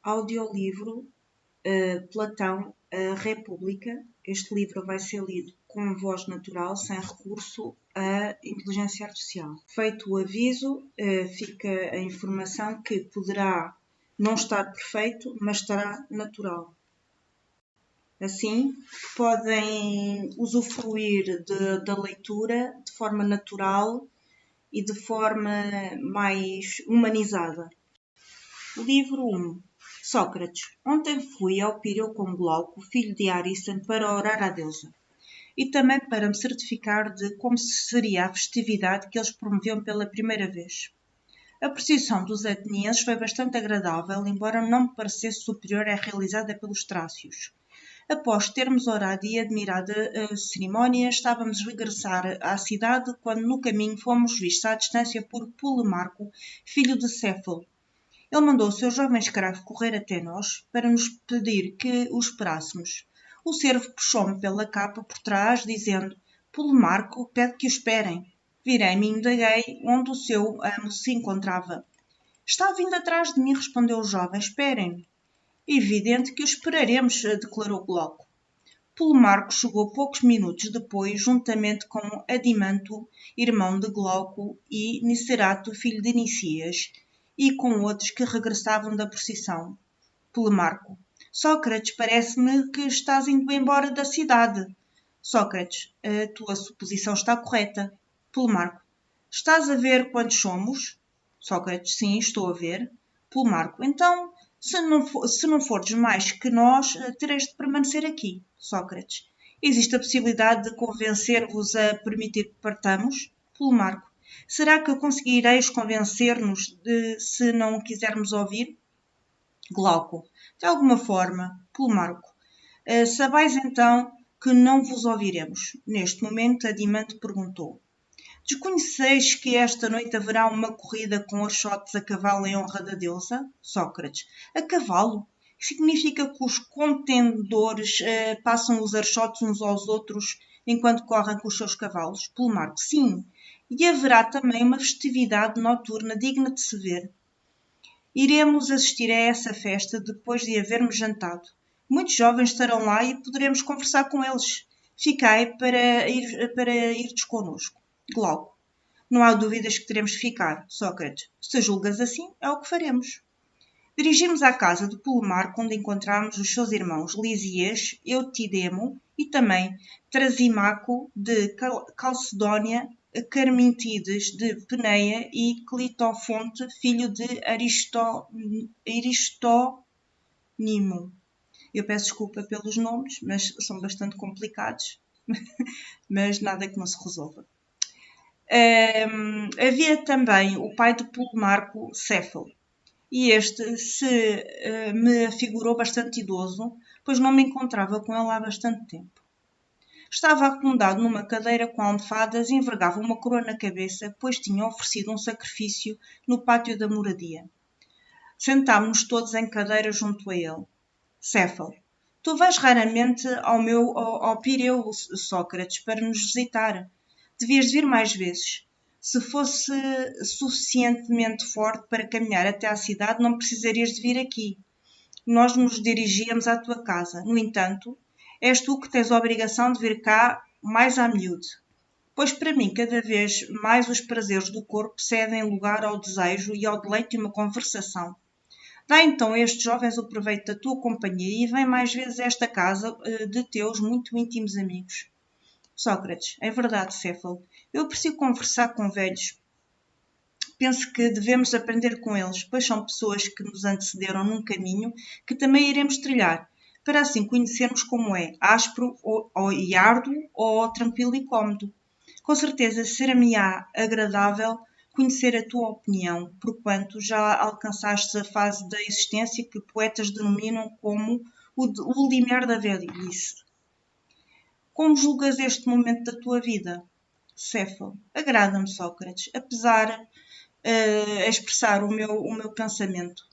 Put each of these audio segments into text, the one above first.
audiolivro Platão, a República. Este livro vai ser lido com voz natural, sem recurso à inteligência artificial. Feito o aviso, fica a informação que poderá não estar perfeito, mas estará natural. Assim, podem usufruir da leitura de forma natural e de forma mais humanizada. Livro 1. Sócrates. Ontem fui ao Pireu com Glauco, filho de Arísten, para orar à deusa. E também para me certificar de como seria a festividade que eles promoviam pela primeira vez. A procissão dos atenienses foi bastante agradável, embora não me parecesse superior à realizada pelos trácios. Após termos orado e admirado a cerimónia, estávamos a regressar à cidade quando no caminho fomos vistos à distância por Polemarco, filho de Céfalo. Ele mandou o seu jovem escravo correr até nós para nos pedir que o esperássemos. O servo puxou-me pela capa por trás, dizendo: Polemarco pede que o esperem. Virei-me e indaguei onde o seu amo se encontrava. Está vindo atrás de mim, respondeu o jovem. Esperem-me. Evidente que o esperaremos, declarou Glauco. Polemarco chegou poucos minutos depois, juntamente com Adimanto, irmão de Glauco, e Nicerato, filho de Nicias, e com outros que regressavam da procissão. Polemarco. Sócrates, parece-me que estás indo embora da cidade. Sócrates, a tua suposição está correta. Polemarco. Estás a ver quantos somos? Sócrates, sim, estou a ver. Polemarco. Então, se não fores mais que nós, tereis de permanecer aqui. Sócrates. Existe a possibilidade de convencer-vos a permitir que partamos? Polemarco. Será que conseguireis convencer-nos de se não quisermos ouvir? Glauco. De alguma forma. Polemarco. Sabais então que não vos ouviremos. Neste momento, Adimanto perguntou. Desconheceis que esta noite haverá uma corrida com archotes a cavalo em honra da deusa? Sócrates. A cavalo? Significa que os contendores passam os archotes uns aos outros enquanto correm com os seus cavalos? Polemarco. Sim. E haverá também uma festividade noturna digna de se ver. Iremos assistir a essa festa depois de havermos jantado. Muitos jovens estarão lá e poderemos conversar com eles. Ficai para irdes connosco. Glauco. Não há dúvidas que teremos de ficar. Sócrates. Se julgas assim, é o que faremos. Dirigimos à casa de Polemarco, onde encontramos os seus irmãos Lisias, Eutidemo e também Trasimaco de Calcedónia, Carmintides de Peneia e Clitofonte, filho de Aristónimo. Eu peço desculpa pelos nomes, mas são bastante complicados, mas nada que não se resolva. Havia também o pai de Polemarco, Céfalo, e este se me figurou bastante idoso, pois não me encontrava com ele há bastante tempo. Estava acomodado numa cadeira com almofadas e envergava uma coroa na cabeça, pois tinha oferecido um sacrifício no pátio da moradia. Sentámo-nos todos em cadeira junto a ele. Céfalo. Tu vais raramente ao Pireu, Sócrates, para nos visitar. Devias vir mais vezes. Se fosse suficientemente forte para caminhar até à cidade, não precisarias de vir aqui. Nós nos dirigíamos à tua casa. No entanto, és tu que tens a obrigação de vir cá mais à miúde. Pois para mim, cada vez mais os prazeres do corpo cedem lugar ao desejo e ao deleite de uma conversação. Dá então a estes jovens o proveito da tua companhia e vem mais vezes a esta casa de teus muito íntimos amigos. Sócrates. É verdade, Céfalo. Eu aprecio conversar com velhos. Penso que devemos aprender com eles, pois são pessoas que nos antecederam num caminho que também iremos trilhar, para assim conhecermos como é, áspero e árduo ou tranquilo e cómodo. Com certeza ser-me-á agradável conhecer a tua opinião, porquanto já alcançaste a fase da existência que poetas denominam como o limiar da velhice. Como julgas este momento da tua vida? Céfalo. Agrada-me, Sócrates, apesar a expressar o meu pensamento.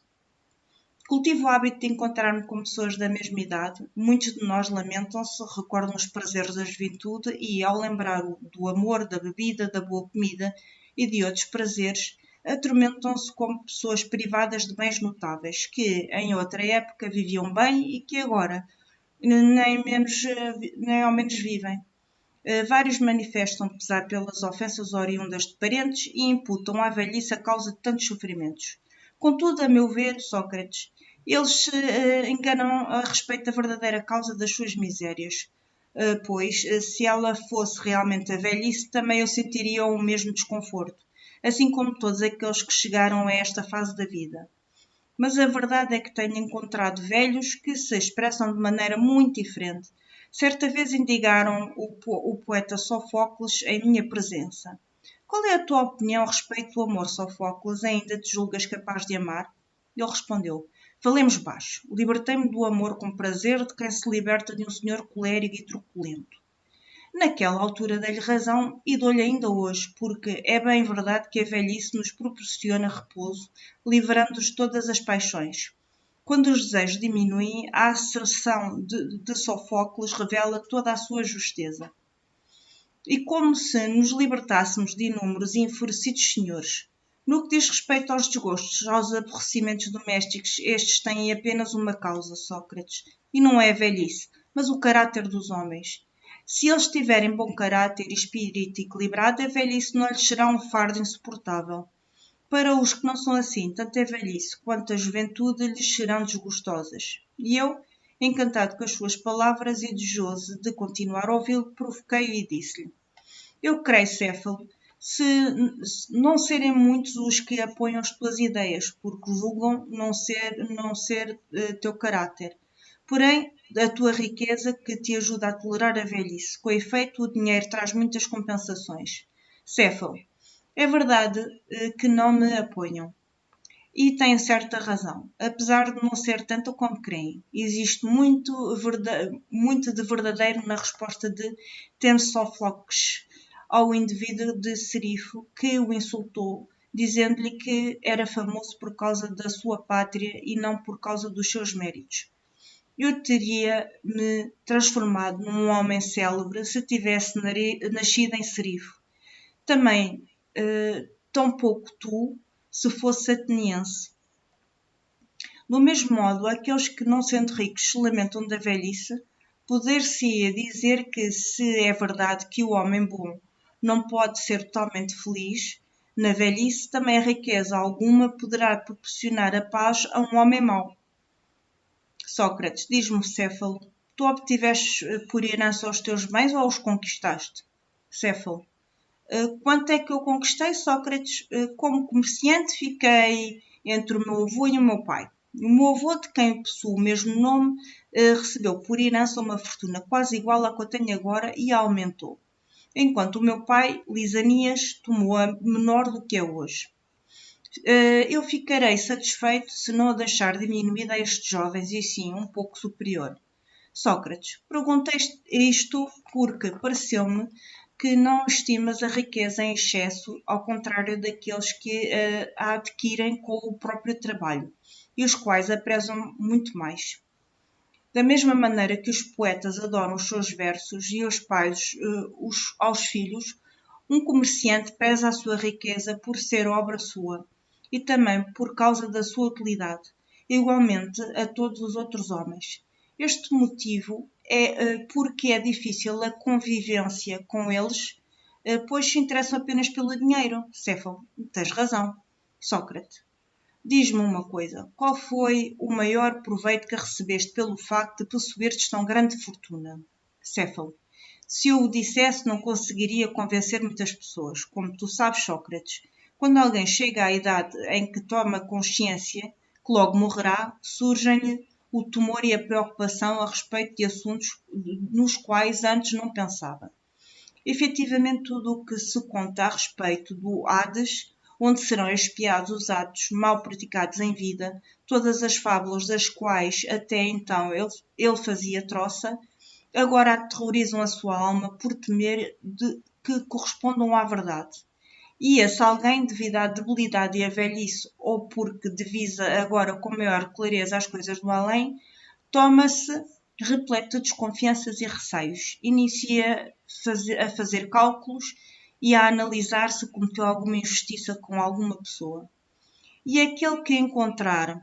Cultivo o hábito de encontrar-me com pessoas da mesma idade. Muitos de nós lamentam-se, recordam os prazeres da juventude e, ao lembrar do amor, da bebida, da boa comida e de outros prazeres, atormentam-se como pessoas privadas de bens notáveis, que em outra época viviam bem e que agora nem ao menos vivem. Vários manifestam pesar pelas ofensas oriundas de parentes e imputam à velhice a causa de tantos sofrimentos. Contudo, a meu ver, Sócrates, eles se enganam a respeito da verdadeira causa das suas misérias, pois, se ela fosse realmente a velhice, também eu sentiria o mesmo desconforto, assim como todos aqueles que chegaram a esta fase da vida. Mas a verdade é que tenho encontrado velhos que se expressam de maneira muito diferente. Certa vez indigaram o poeta Sofócles em minha presença. Qual é a tua opinião a respeito do amor, Sofócles? Ainda te julgas capaz de amar? Ele respondeu: Falemos baixo. Libertei-me do amor com prazer de quem se liberta de um senhor colérico e truculento. Naquela altura dei-lhe razão e dou-lhe ainda hoje, porque é bem verdade que a velhice nos proporciona repouso, livrando-nos de todas as paixões. Quando os desejos diminuem, a asserção de Sofócles revela toda a sua justeza. E como se nos libertássemos de inúmeros e enfurecidos senhores. No que diz respeito aos desgostos, aos aborrecimentos domésticos, estes têm apenas uma causa, Sócrates, e não é a velhice, mas o caráter dos homens. Se eles tiverem bom caráter e espírito equilibrado, a velhice não lhes será um fardo insuportável. Para os que não são assim, tanto a velhice quanto a juventude lhes serão desgostosas. E eu, encantado com as suas palavras e desejoso de continuar a ouvi-lo, provoquei-o e disse-lhe: Eu creio, Céfalo, se não serem muitos os que apoiam as tuas ideias, porque julgam não ser teu caráter. Porém, a tua riqueza que te ajuda a tolerar a velhice. Com efeito, o dinheiro traz muitas compensações. Céfalo, é verdade que não me apoiam. E têm certa razão, apesar de não ser tanto como creem. Existe muito de verdadeiro na resposta de Temsófocles ao indivíduo de Serifo que o insultou, dizendo-lhe que era famoso por causa da sua pátria e não por causa dos seus méritos. Eu teria-me transformado num homem célebre se tivesse nascido em Serifo. Também, tampouco tu, se fosse ateniense. Do mesmo modo, aqueles que, não sendo ricos, se lamentam da velhice, poder-se-ia dizer que, se é verdade que o homem bom não pode ser totalmente feliz, na velhice também a riqueza alguma poderá proporcionar a paz a um homem mau. Sócrates, diz-me, Céfalo, tu obtiveste por herança os teus bens ou os conquistaste? Céfalo, quanto é que eu conquistei, Sócrates? Como comerciante, fiquei entre o meu avô e o meu pai. O meu avô, de quem possuo o mesmo nome, recebeu por herança uma fortuna quase igual à que eu tenho agora e a aumentou. Enquanto o meu pai, Lisanias, tomou a menor do que é hoje. Eu ficarei satisfeito se não a deixar diminuída a estes jovens e sim um pouco superior. Sócrates, perguntei isto porque pareceu-me que não estimas a riqueza em excesso, ao contrário daqueles que a adquirem com o próprio trabalho, e os quais a prezam muito mais. Da mesma maneira que os poetas adoram os seus versos e os pais aos filhos, um comerciante pesa a sua riqueza por ser obra sua, e também por causa da sua utilidade, igualmente a todos os outros homens. Este motivo é porque é difícil a convivência com eles, pois se interessam apenas pelo dinheiro. Céfalo, tens razão. Sócrates, diz-me uma coisa, qual foi o maior proveito que recebeste pelo facto de possuires tão grande fortuna? Céfalo, se eu o dissesse não conseguiria convencer muitas pessoas. Como tu sabes, Sócrates, quando alguém chega à idade em que toma consciência que logo morrerá, surgem-lhe o temor e a preocupação a respeito de assuntos nos quais antes não pensava. Efetivamente, tudo o que se conta a respeito do Hades, onde serão expiados os atos mal praticados em vida, todas as fábulas das quais até então ele fazia troça, agora aterrorizam a sua alma por temer que correspondam à verdade. E esse alguém, devido à debilidade e à velhice, ou porque divisa agora com maior clareza as coisas do além, toma-se repleto de desconfianças e receios, inicia a fazer cálculos e a analisar se cometeu alguma injustiça com alguma pessoa. E aquele que encontrar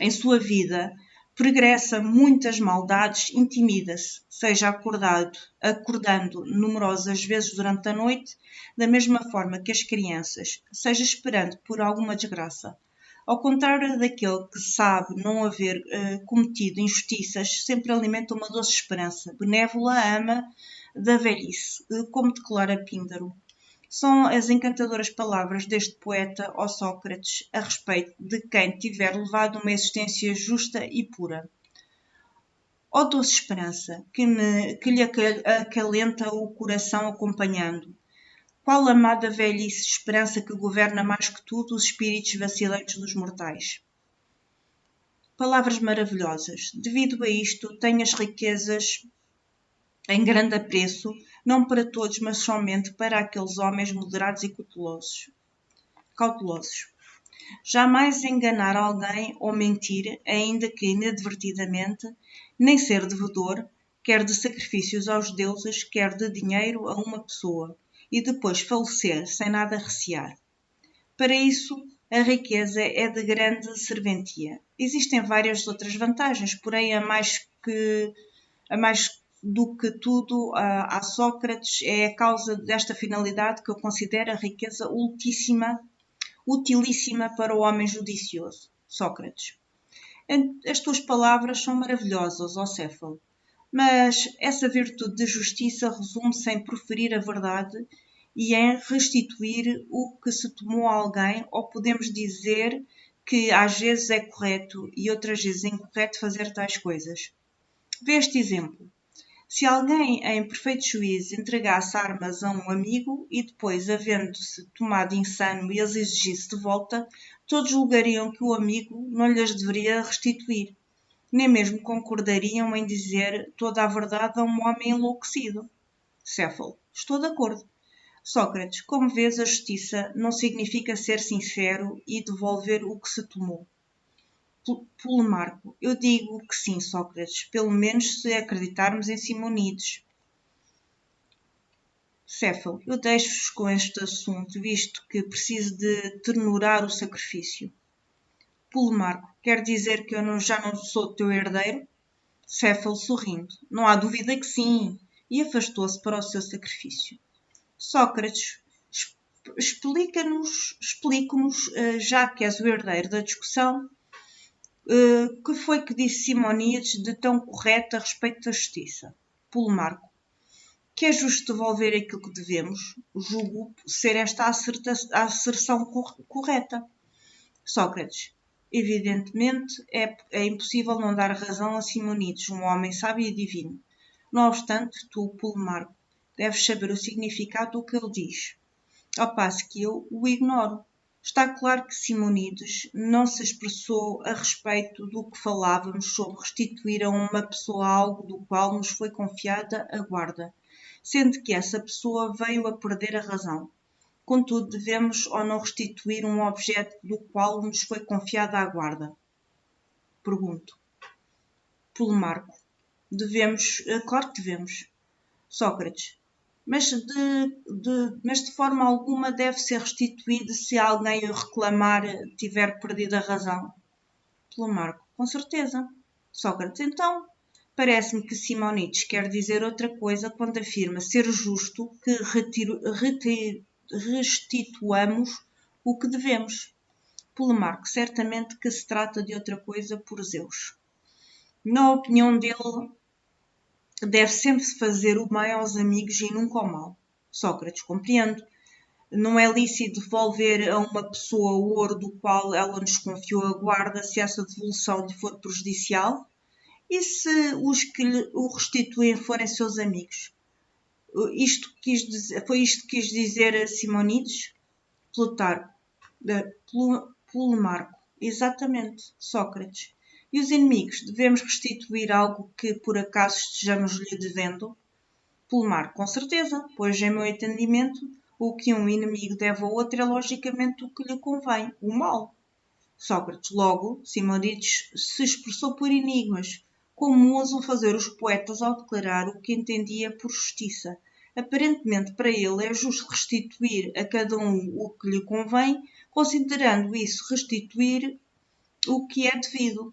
em sua vida pregressa muitas maldades, intimida-se, seja acordando numerosas vezes durante a noite, da mesma forma que as crianças, seja esperando por alguma desgraça. Ao contrário daquele que sabe não haver cometido injustiças, sempre alimenta uma doce esperança, benévola ama da velhice, como declara Píndaro. São as encantadoras palavras deste poeta ao Sócrates a respeito de quem tiver levado uma existência justa e pura. Ó doce esperança, que lhe acalenta o coração acompanhando. Qual amada velhice, esperança que governa mais que tudo os espíritos vacilantes dos mortais. Palavras maravilhosas. Devido a isto, tenho as riquezas em grande apreço, não para todos, mas somente para aqueles homens moderados e cautelosos. Jamais enganar alguém ou mentir, ainda que inadvertidamente, nem ser devedor, quer de sacrifícios aos deuses, quer de dinheiro a uma pessoa, e depois falecer sem nada recear. Para isso, a riqueza é de grande serventia. Existem várias outras vantagens, porém a mais do que tudo a Sócrates é a causa desta finalidade que eu considero a riqueza utilíssima para o homem judicioso. Sócrates. As tuas palavras são maravilhosas, ó Céfalo, mas essa virtude de justiça resume-se em proferir a verdade e em restituir o que se tomou a alguém, ou podemos dizer que às vezes é correto e outras vezes incorreto fazer tais coisas. Vê este exemplo. Se alguém em perfeito juízo entregasse armas a um amigo e depois, havendo-se tomado insano, e as exigisse de volta, todos julgariam que o amigo não lhes deveria restituir, nem mesmo concordariam em dizer toda a verdade a um homem enlouquecido. Céfalo, estou de acordo. Sócrates, como vês, a justiça não significa ser sincero e devolver o que se tomou. Polemarco, eu digo que sim, Sócrates, pelo menos se acreditarmos em Simonides. Céfalo, eu deixo-vos com este assunto, visto que preciso de ternurar o sacrifício. Polemarco, quer dizer que eu já não sou teu herdeiro? Céfalo, sorrindo, não há dúvida que sim, e afastou-se para o seu sacrifício. Sócrates, explique-nos, já que és o herdeiro da discussão, que foi que disse Simonides de tão correto a respeito da justiça? Polemarco, que é justo devolver aquilo que devemos, julgo ser esta a asserção correta. Sócrates, evidentemente é impossível não dar razão a Simonides, um homem sábio e divino. Não obstante, tu, Polemarco, deves saber o significado do que ele diz, ao passo que eu o ignoro. Está claro que Simonides não se expressou a respeito do que falávamos sobre restituir a uma pessoa algo do qual nos foi confiada a guarda, sendo que essa pessoa veio a perder a razão. Contudo, devemos ou não restituir um objeto do qual nos foi confiada a guarda? Pergunto. Polemarco. Devemos, claro que devemos. Sócrates. Mas de forma alguma deve ser restituído se alguém o reclamar tiver perdido a razão. Polemarco, com certeza. Sócrates, então, parece-me que Simonides quer dizer outra coisa quando afirma ser justo que restituamos o que devemos. Polemarco, certamente que se trata de outra coisa por Zeus. Na opinião dele, deve sempre fazer o bem aos amigos e nunca o mal. Sócrates, compreendo. Não é lícito devolver a uma pessoa o ouro do qual ela nos confiou a guarda se essa devolução lhe for prejudicial? E se os que o restituem forem seus amigos? Foi isto que quis dizer a Simonides? Polemarco. Exatamente. Sócrates. E os inimigos, devemos restituir algo que por acaso estejamos lhe devendo? Polemarco, com certeza, pois em meu entendimento, o que um inimigo deve ao outro é logicamente o que lhe convém, o mal. Sócrates, logo, Simonides se expressou por enigmas, como ousam fazer os poetas ao declarar o que entendia por justiça, Aparentemente, para ele, é justo restituir a cada um o que lhe convém, considerando isso restituir o que é devido.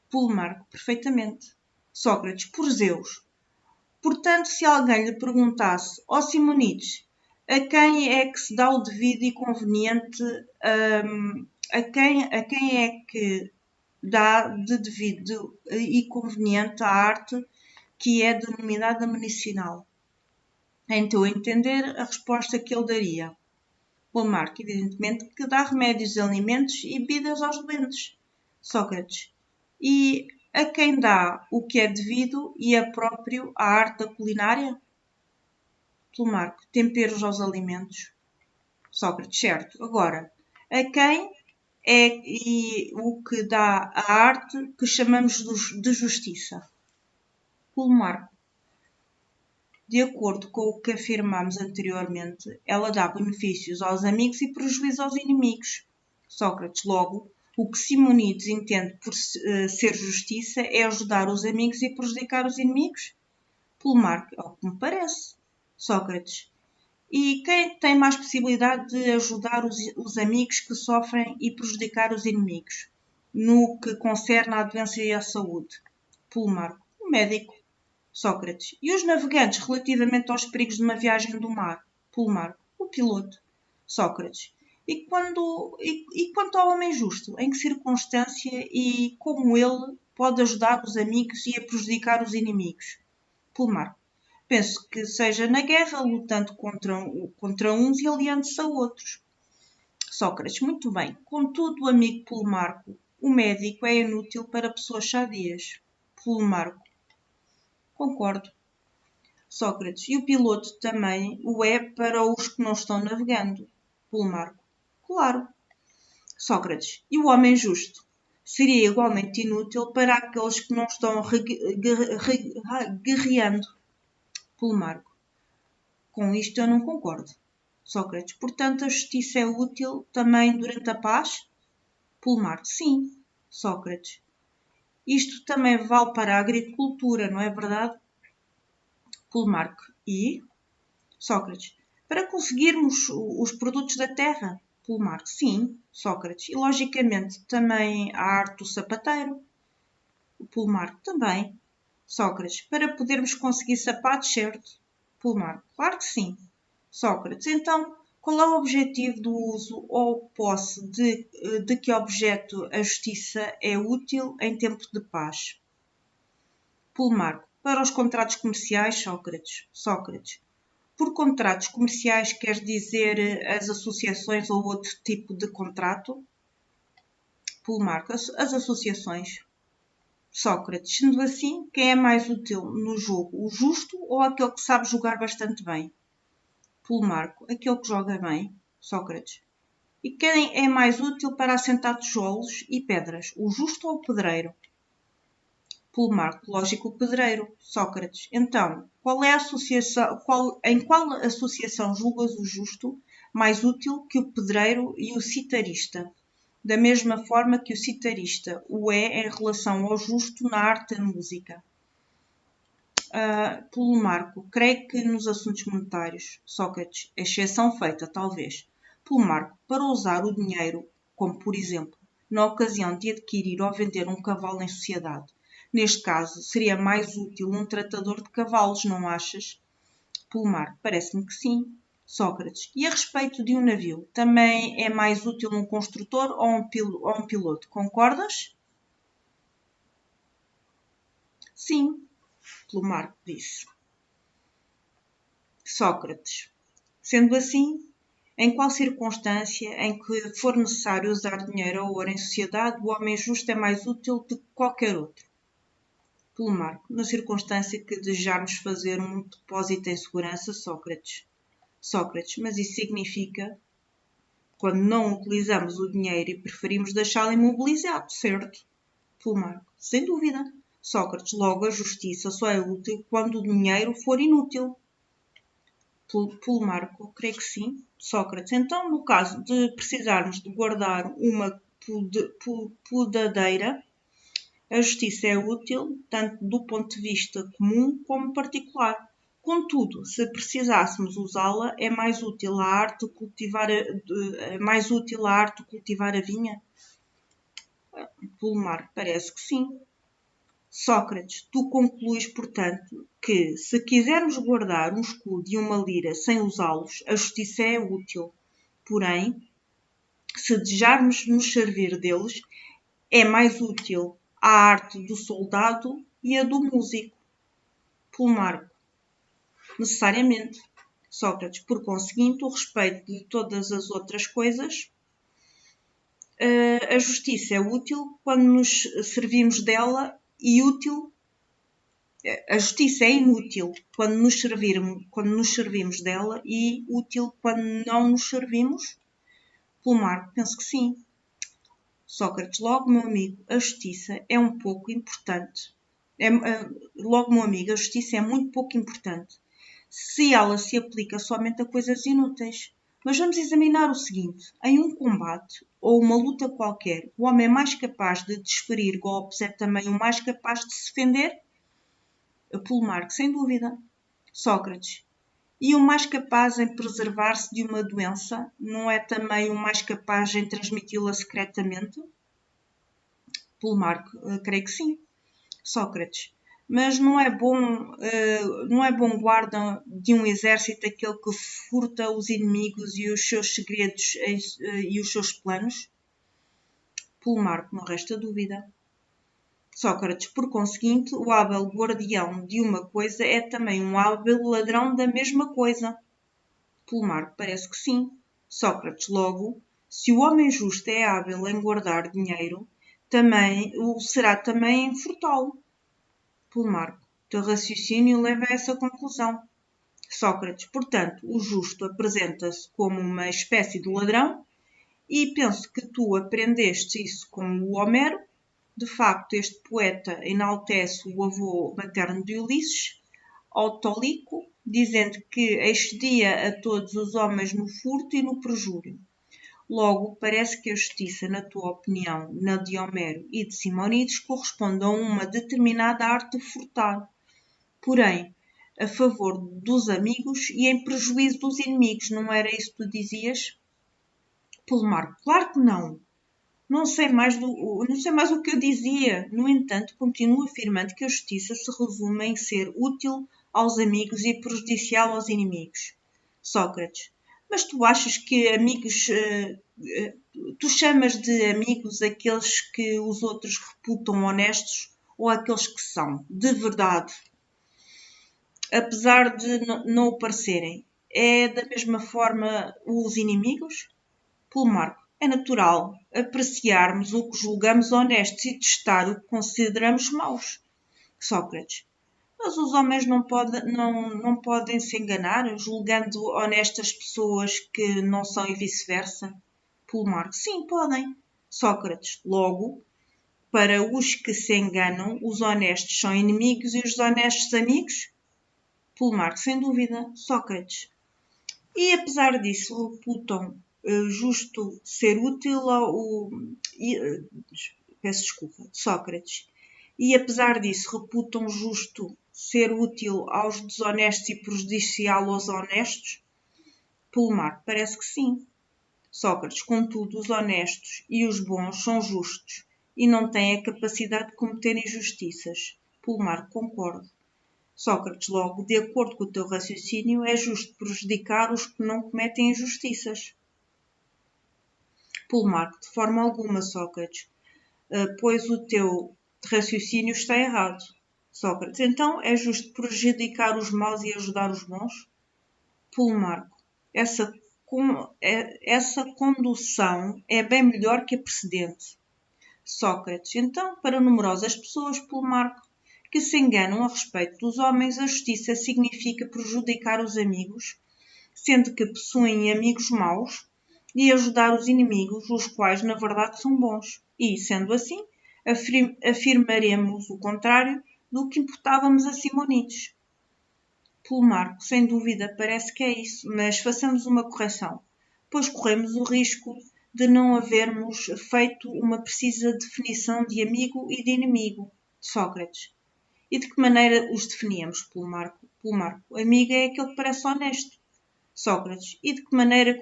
Plutarco, perfeitamente. Sócrates, por Zeus. Portanto, se alguém lhe perguntasse, ó Simonides, a quem é que se dá o devido e conveniente, a quem é que dá de devido e conveniente a arte que é denominada medicinal? Em teu entender, a resposta que ele daria. Plutarco, evidentemente, que dá remédios, alimentos e bebidas aos doentes. Sócrates. E a quem dá o que é devido e é próprio à arte da culinária? Plutarco. Temperos aos alimentos. Sócrates. Certo. Agora, a quem é e o que dá a arte que chamamos de justiça? Plutarco. De acordo com o que afirmámos anteriormente, ela dá benefícios aos amigos e prejuízo aos inimigos. Sócrates, logo, o que Simonides entende por ser justiça é ajudar os amigos e prejudicar os inimigos? Plutarco, ao que me parece. Sócrates, e quem tem mais possibilidade de ajudar os amigos que sofrem e prejudicar os inimigos? No que concerne à doença e à saúde? Plutarco, o médico. Sócrates. E os navegantes relativamente aos perigos de uma viagem do mar? Plutarco. O piloto. Sócrates. E quanto ao homem justo? Em que circunstância e como ele pode ajudar os amigos e a prejudicar os inimigos? Plutarco. Penso que seja na guerra, lutando contra uns e aliando-se a outros. Sócrates. Muito bem. Contudo, amigo Plutarco, o médico é inútil para pessoas sadias. Plutarco. Concordo. Sócrates. E o piloto também o é para os que não estão navegando. Plutarco. Claro. Sócrates. E o homem justo? Seria igualmente inútil para aqueles que não estão guerreando. Plutarco. Com isto eu não concordo. Sócrates. Portanto, a justiça é útil também durante a paz? Plutarco. Sim. Sócrates. Isto também vale para a agricultura, não é verdade? Plutarco. E? Sócrates. Para conseguirmos os produtos da terra? Plutarco. Sim. Sócrates. E, logicamente, também a arte do sapateiro? Plutarco. Também. Sócrates. Para podermos conseguir sapatos, certo? Plutarco. Claro que sim. Sócrates. Então, qual é o objetivo do uso ou posse de que objeto a justiça é útil em tempo de paz? Plutarco. Para os contratos comerciais, Sócrates. Sócrates. Por contratos comerciais queres dizer as associações ou outro tipo de contrato? Plutarco. As associações. Sócrates. Sendo assim, quem é mais útil no jogo? O justo ou aquele que sabe jogar bastante bem? Plutarco. Aquele que joga bem. Sócrates. E quem é mais útil para assentar tijolos e pedras? O justo ou o pedreiro? Plutarco. Lógico, o pedreiro. Sócrates. Então, em qual associação julgas o justo mais útil que o pedreiro e o citarista? Da mesma forma que o citarista o é em relação ao justo na arte da música. Plutarco. Creio que nos assuntos monetários. Sócrates. Exceção feita, talvez. Plutarco. Para usar o dinheiro, como por exemplo, na ocasião de adquirir ou vender um cavalo em sociedade. Neste caso, seria mais útil um tratador de cavalos, não achas? Plutarco. Parece-me que sim. Sócrates. E a respeito de um navio, também é mais útil um construtor ou um piloto? Concordas? Sim. Plutarco disse. Sócrates. Sendo assim, em qual circunstância em que for necessário usar dinheiro ou ouro em sociedade, o homem justo é mais útil do que qualquer outro? Plutarco. Na circunstância que desejarmos fazer um depósito em segurança, Sócrates. Sócrates. Mas isso significa quando não utilizamos o dinheiro e preferimos deixá-lo imobilizado, certo? Plutarco. Sem dúvida. Sócrates. Logo, a justiça só é útil quando o dinheiro for inútil. Plutarco. Creio que sim. Sócrates. Então, no caso de precisarmos de guardar uma podadeira, a justiça é útil tanto do ponto de vista comum como particular. Contudo, se precisássemos usá-la, é mais útil a arte cultivar a vinha? Pulmar, parece que sim. Sócrates, tu concluis, portanto, que se quisermos guardar um escudo e uma lira sem usá-los, a justiça é útil. Porém, se desejarmos nos servir deles, é mais útil a arte do soldado e a do músico. Pulmar, necessariamente. Sócrates, por conseguinte, o respeito de todas as outras coisas, a justiça é útil quando nos servimos dela e útil. A justiça é inútil quando nos servimos dela e útil quando não nos servimos? Pulmar, penso que sim. Sócrates, logo, meu amigo, a justiça é um pouco importante. Logo, meu amigo, a justiça é muito pouco importante se ela se aplica somente a coisas inúteis. Mas vamos examinar o seguinte: em um combate ou uma luta qualquer, o homem mais capaz de desferir golpes é também o mais capaz de se defender? Pulmar, sem dúvida. Sócrates, e o mais capaz em preservar-se de uma doença não é também o mais capaz em transmiti-la secretamente? Pulmar, creio que sim. Sócrates, mas não é bom guarda de um exército aquele que furta os inimigos e os seus segredos e os seus planos? Pulmar, não resta dúvida. Sócrates, por conseguinte, o hábil guardião de uma coisa é também um hábil ladrão da mesma coisa. Pulmar, parece que sim. Sócrates, logo, se o homem justo é hábil em guardar dinheiro, também o será também em furtá-lo. Pulmar, teu raciocínio leva a essa conclusão. Sócrates, portanto, o justo apresenta-se como uma espécie de ladrão e penso que tu aprendeste isso com o Homero. De facto, este poeta enaltece o avô materno de Ulisses, Autólico, dizendo que excedia a todos os homens no furto e no perjúrio. Logo, parece que a justiça, na tua opinião, na de Homero e de Simónides, corresponde a uma determinada arte de furtar, porém, a favor dos amigos e em prejuízo dos inimigos. Não era isso que tu dizias? Pulmar, claro que não. Não sei mais o que eu dizia. No entanto, continuo afirmando que a justiça se resume em ser útil aos amigos e prejudicial aos inimigos. Sócrates, mas tu achas que amigos... tu chamas de amigos aqueles que os outros reputam honestos ou aqueles que são, de verdade, apesar de não o parecerem? É da mesma forma os inimigos? Pulmar, é natural apreciarmos o que julgamos honestos e testar o que consideramos maus. Sócrates, mas os homens não podem se enganar, julgando honestas pessoas que não são e vice-versa? Pulmar, sim, podem. Sócrates, logo, para os que se enganam, os honestos são inimigos e os desonestos amigos? Pulmar, sem dúvida. Sócrates, e apesar disso reputam justo ser útil ao... peço desculpa, Sócrates. E apesar disso reputam justo ser útil aos desonestos e prejudicial aos honestos? Pulmar, parece que sim. Sócrates, contudo, os honestos e os bons são justos e não têm a capacidade de cometer injustiças. Pulmar, concordo. Sócrates, logo, de acordo com o teu raciocínio, é justo prejudicar os que não cometem injustiças. Pulmar, de forma alguma, Sócrates, pois o teu raciocínio está errado. Sócrates, então é justo prejudicar os maus e ajudar os bons? Pulmar, essa condução é bem melhor que a precedente. Sócrates, então, para numerosas pessoas, Pulmar, que se enganam a respeito dos homens, a justiça significa prejudicar os amigos, sendo que possuem amigos maus, e ajudar os inimigos, os quais na verdade são bons. E, sendo assim, afirmaremos o contrário do que imputávamos a Simonides. Pulmar, sem dúvida, parece que é isso, mas façamos uma correção, pois corremos o risco de não havermos feito uma precisa definição de amigo e de inimigo. Sócrates, e de que maneira os definíamos, Pulmar? Marco. Amigo é aquele que parece honesto. Sócrates. E de que maneira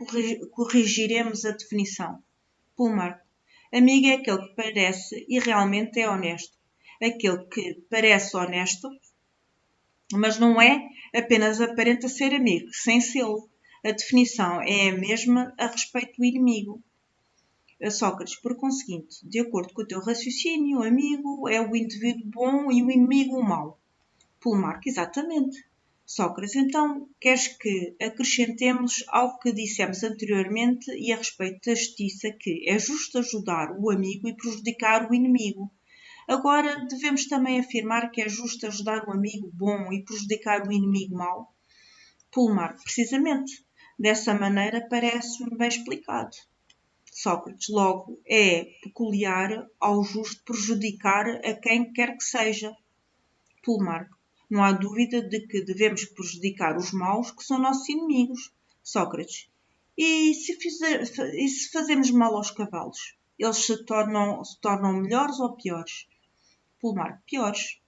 corrigiremos a definição? Marco. Amigo é aquele que parece e realmente é honesto. Aquele que parece honesto, mas não é, apenas aparenta ser amigo, sem sê-lo. A definição é a mesma a respeito do inimigo. Sócrates, por conseguinte, de acordo com o teu raciocínio, o amigo é o indivíduo bom e o inimigo o mau. Marco, exatamente. Sócrates, então, queres que acrescentemos ao que dissemos anteriormente e a respeito da justiça que é justo ajudar o amigo e prejudicar o inimigo. Agora, devemos também afirmar que é justo ajudar o amigo bom e prejudicar o inimigo mau? Marco, precisamente. Dessa maneira parece-me bem explicado. Sócrates, logo, é peculiar ao justo prejudicar a quem quer que seja. Marco, não há dúvida de que devemos prejudicar os maus que são nossos inimigos. Sócrates, e se fazemos mal aos cavalos? Eles se tornam melhores ou piores? Marco, piores.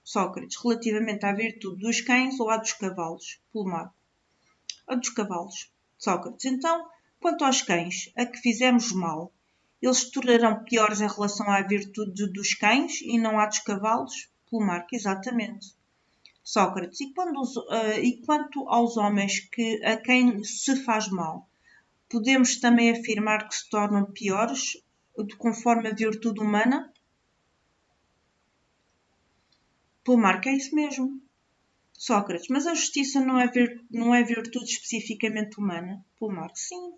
Sócrates, relativamente à virtude dos cães ou à dos cavalos? Marco, a dos cavalos. Sócrates, então, quanto aos cães, a que fizemos mal, eles se tornarão piores em relação à virtude dos cães e não à dos cavalos? Marco, exatamente. Sócrates, e quanto aos homens a quem se faz mal, podemos também afirmar que se tornam piores conforme a virtude humana? Marco, é isso mesmo. Sócrates, mas a justiça não é virtude especificamente humana? Marco, sim.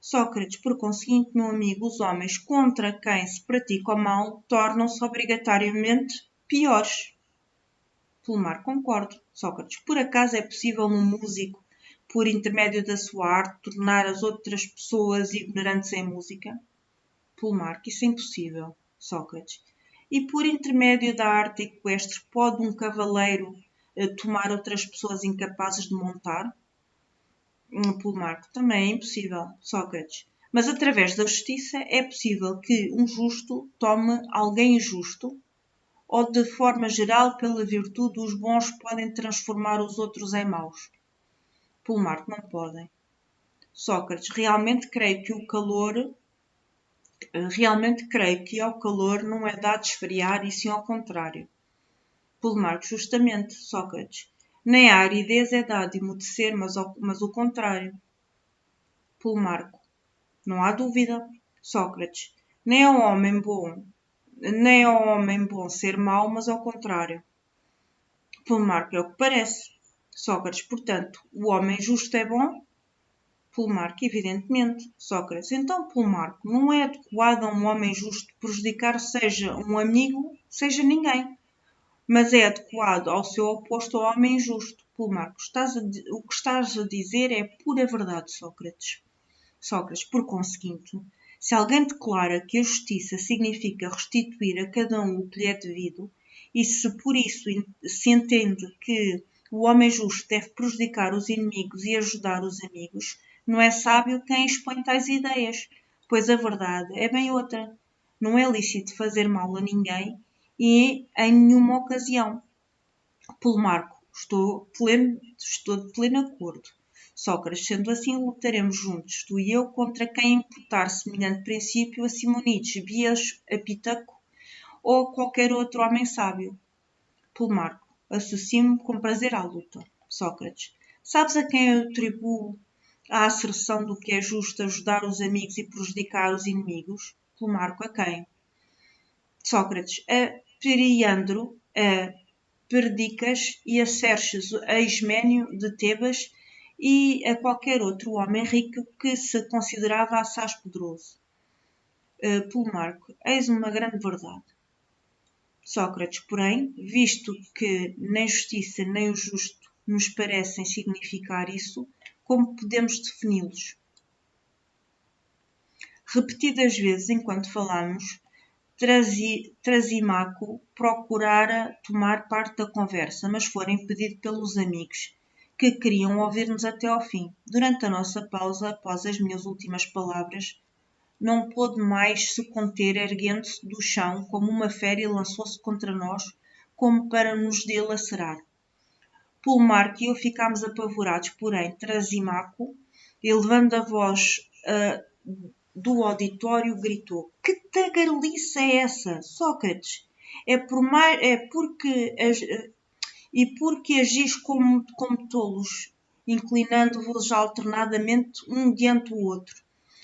Sócrates, por conseguinte, meu amigo, os homens contra quem se pratica o mal tornam-se obrigatoriamente piores. Marco, concordo. Sócrates, por acaso é possível um músico, por intermédio da sua arte, tornar as outras pessoas ignorantes em música? Marco, isso é impossível. Sócrates, e por intermédio da arte equestre pode um cavaleiro tomar outras pessoas incapazes de montar? Marco, também é impossível. Sócrates, mas através da justiça é possível que um justo tome alguém injusto? Ou de forma geral, pela virtude, os bons podem transformar os outros em maus? Marco, não podem. Sócrates, realmente creio que ao calor não é dado esfriar e sim ao contrário. Marco, justamente. Sócrates, nem a aridez é dado emudecer, mas o contrário. Marco, não há dúvida. Sócrates, nem ao homem bom ser mau, mas ao contrário. Marco, é o que parece. Sócrates, portanto, o homem justo é bom? Marco, evidentemente. Sócrates, então, Marco, não é adequado a um homem justo prejudicar seja um amigo, seja ninguém, mas é adequado ao seu oposto ao homem injusto. Marco, o que estás a dizer é pura verdade, Sócrates. Sócrates, por conseguinte, se alguém declara que a justiça significa restituir a cada um o que lhe é devido, e se por isso se entende que o homem justo deve prejudicar os inimigos e ajudar os amigos, não é sábio quem expõe tais ideias, pois a verdade é bem outra. Não é lícito fazer mal a ninguém e em nenhuma ocasião. Marco, estou de pleno acordo. Sócrates, sendo assim, lutaremos juntos, tu e eu, contra quem imputar semelhante princípio a Simonides, Bias, a Pitaco ou qualquer outro homem sábio. Marco, associo-me com prazer à luta. Sócrates, sabes a quem eu atribuo a asserção do que é justo ajudar os amigos e prejudicar os inimigos? Marco, a quem? Sócrates, a Periandro, a Perdicas e a Xerxes, a Isménio de Tebas e a qualquer outro homem rico que se considerava assaz poderoso. Marco, eis uma grande verdade. Sócrates, porém, visto que nem justiça nem o justo nos parecem significar isso, como podemos defini-los? Repetidas vezes, enquanto falamos, Trasimaco procurara tomar parte da conversa, mas fora impedido pelos amigos, que queriam ouvir-nos até ao fim. Durante a nossa pausa, após as minhas últimas palavras, não pôde mais se conter, erguendo-se do chão como uma fera e lançou-se contra nós, como para nos dilacerar. Pulmarco e eu ficámos apavorados, porém Trasimaco, elevando a voz do auditório, gritou: Que tagarelice é essa, Sócrates? Porque agis como tolos, inclinando-vos alternadamente um diante do outro.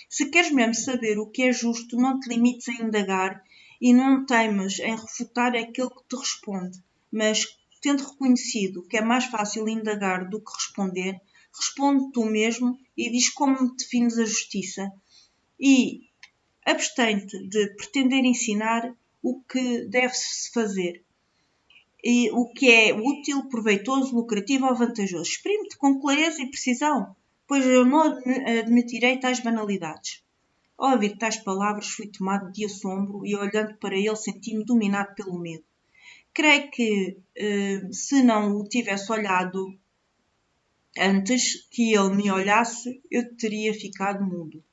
Se queres mesmo saber o que é justo, não te limites a indagar e não temas em refutar aquele que te responde, mas, tendo reconhecido que é mais fácil indagar do que responder, responde tu mesmo e diz como defines a justiça e abstém-te de pretender ensinar o que deve-se fazer e o que é útil, proveitoso, lucrativo ou vantajoso. Exprime-te com clareza e precisão, pois eu não admitirei tais banalidades. Ao ouvir tais palavras, fui tomado de assombro e, olhando para ele, senti-me dominado pelo medo. Creio que, se não o tivesse olhado antes que ele me olhasse, eu teria ficado mudo.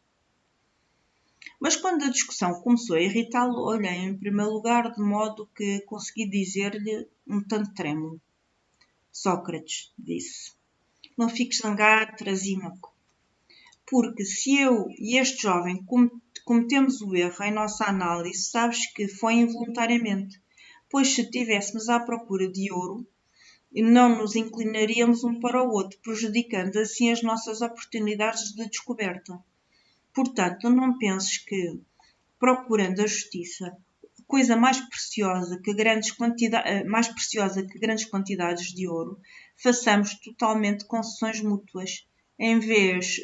Mas quando a discussão começou a irritá-lo, olhei em primeiro lugar de modo que consegui dizer-lhe um tanto trêmulo. Sócrates, disse, não fiques zangado, Trasímaco, porque se eu e este jovem cometemos o erro em nossa análise, sabes que foi involuntariamente, pois se estivéssemos à procura de ouro, não nos inclinaríamos um para o outro, prejudicando assim as nossas oportunidades de descoberta. Portanto, não penses que, procurando a justiça, coisa mais preciosa que grandes quantidades de ouro, façamos totalmente concessões mútuas, em vez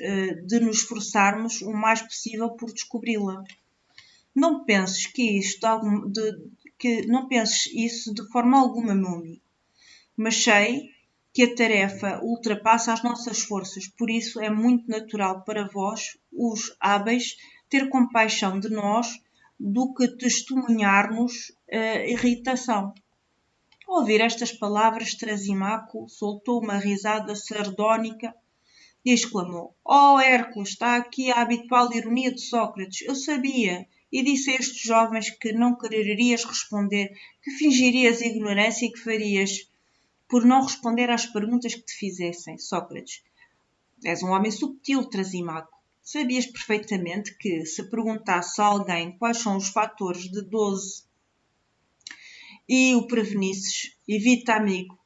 de nos esforçarmos o mais possível por descobri-la. Não penses não penses isso de forma alguma, meu amigo. Mas sei que a tarefa ultrapassa as nossas forças, por isso é muito natural para vós, os hábeis, ter compaixão de nós do que testemunhar-nos irritação. Ao ouvir estas palavras, Trasimaco soltou uma risada sardónica e exclamou: Oh, Hércules, está aqui a habitual ironia de Sócrates. Eu sabia e disse a estes jovens que não quererias responder, que fingirias ignorância e que farias por não responder às perguntas que te fizessem. Sócrates, és um homem subtil, Trasimaco. Sabias perfeitamente que, se perguntasse a alguém quais são os fatores de 12 e o prevenisses, evita, amigo,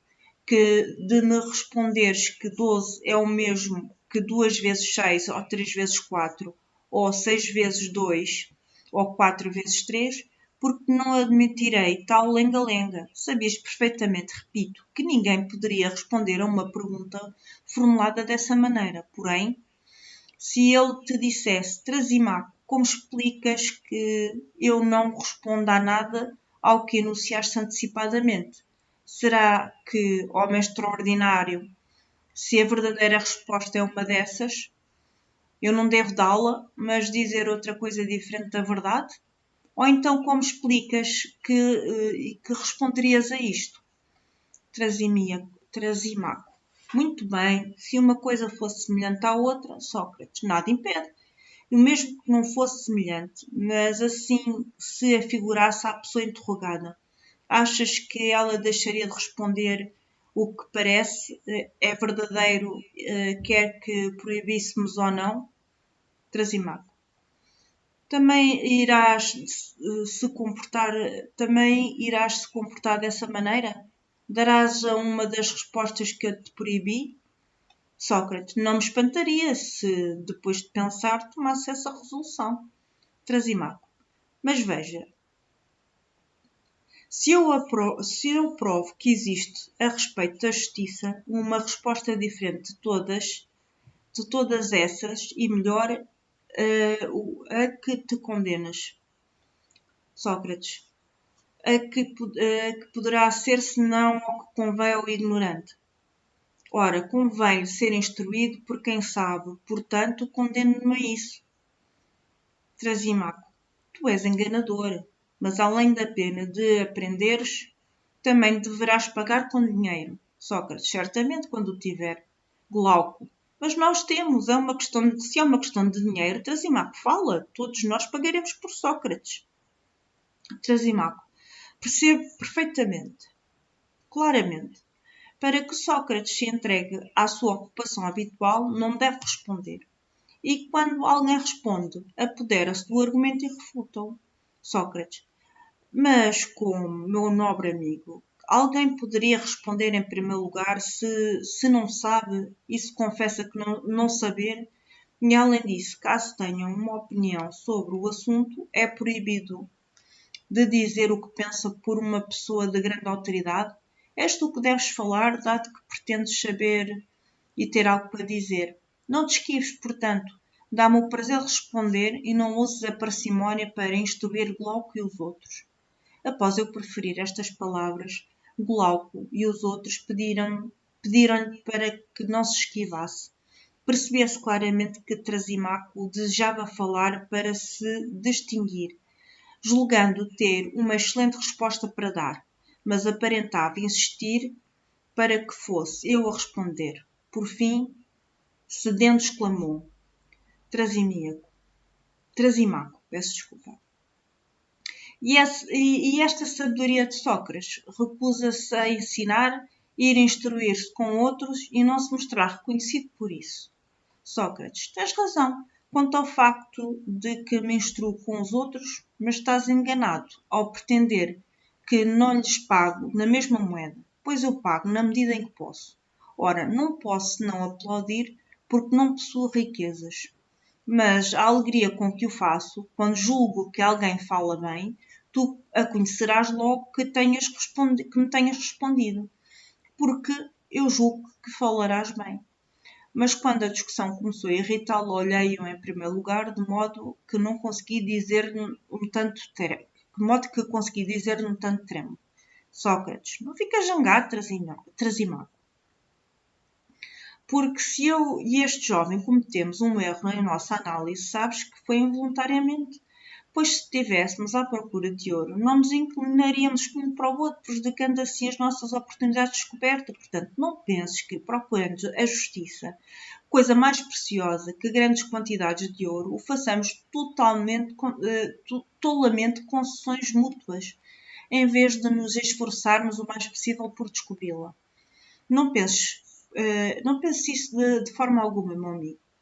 que de me responderes que 12 é o mesmo que 2 vezes 6 ou 3 vezes 4 ou 6 vezes 2 ou 4 vezes 3, porque não admitirei tal lenga-lenga. Sabias perfeitamente, repito, que ninguém poderia responder a uma pergunta formulada dessa maneira. Porém, se ele te dissesse: Trasimaco, como explicas que eu não respondo a nada ao que enunciaste antecipadamente? Será que, homem extraordinário, se a verdadeira resposta é uma dessas, eu não devo dá-la, mas dizer outra coisa diferente da verdade? Ou então como explicas que responderias a isto? Trasimaco. Muito bem, se uma coisa fosse semelhante à outra, Sócrates, nada impede. E mesmo que não fosse semelhante, mas assim se afigurasse à pessoa interrogada, achas que ela deixaria de responder o que parece é verdadeiro, quer que proibíssemos ou não? Trasimaco. Também irás se comportar dessa maneira? Darás a uma das respostas que eu te proibi? Sócrates, não me espantaria se, depois de pensar, tomasse essa resolução. Trasimaco, mas veja, se eu provo que existe, a respeito da justiça, uma resposta diferente de todas essas, e melhor, a que te condenas. Sócrates, a que poderá ser senão ao que convém ao ignorante. Ora, convém ser instruído por quem sabe, portanto, condeno-me a isso. Trasimaco, tu és enganador, mas além da pena de aprenderes, também deverás pagar com dinheiro. Sócrates, certamente quando o tiver. Glauco, mas nós temos, se é uma questão de dinheiro, Trasimaco, fala, todos nós pagaremos por Sócrates. Trasimaco, percebo perfeitamente, claramente, para que Sócrates se entregue à sua ocupação habitual, não deve responder. E quando alguém responde, apodera-se do argumento e refuta-o. Sócrates: mas como, meu nobre amigo, alguém poderia responder em primeiro lugar se não sabe e se confessa que não saber? E além disso, caso tenha uma opinião sobre o assunto, é proibido de dizer o que pensa por uma pessoa de grande autoridade? És tu que deves falar, dado que pretendes saber e ter algo para dizer. Não te esquives, portanto. Dá-me o prazer de responder e não uses a parcimónia para instruir Glauco e os outros. Após eu preferir estas palavras, Glauco e os outros pediram-lhe para que não se esquivasse. Percebia-se claramente que Trasimaco desejava falar para se distinguir, julgando ter uma excelente resposta para dar, mas aparentava insistir para que fosse eu a responder. Por fim, cedendo, exclamou: Trasimaco, peço desculpa. E esta sabedoria de Sócrates recusa-se a ensinar, ir instruir-se com outros e não se mostrar reconhecido por isso. Sócrates: tens razão quanto ao facto de que me instruo com os outros, mas estás enganado ao pretender que não lhes pago na mesma moeda, pois eu pago na medida em que posso. Ora, não posso não aplaudir porque não possuo riquezas. Mas a alegria com que o faço, quando julgo que alguém fala bem, tu a conhecerás logo que me tenhas respondido, porque eu julgo que falarás bem. Mas quando a discussão começou a irritá-lo, olhei-o em primeiro lugar, de modo que consegui dizer-lhe um tanto tremo. Sócrates: não fica zangado, Trasimaco. Porque se eu e este jovem cometemos um erro em nossa análise, sabes que foi involuntariamente. Pois se estivéssemos à procura de ouro, não nos inclinaríamos um para o outro, prejudicando assim as nossas oportunidades de descoberta. Portanto, não penses que, procurando a justiça, coisa mais preciosa que grandes quantidades de ouro, o façamos tolamente concessões mútuas, em vez de nos esforçarmos o mais possível por descobri-la. Não penses isso de forma alguma, meu amigo.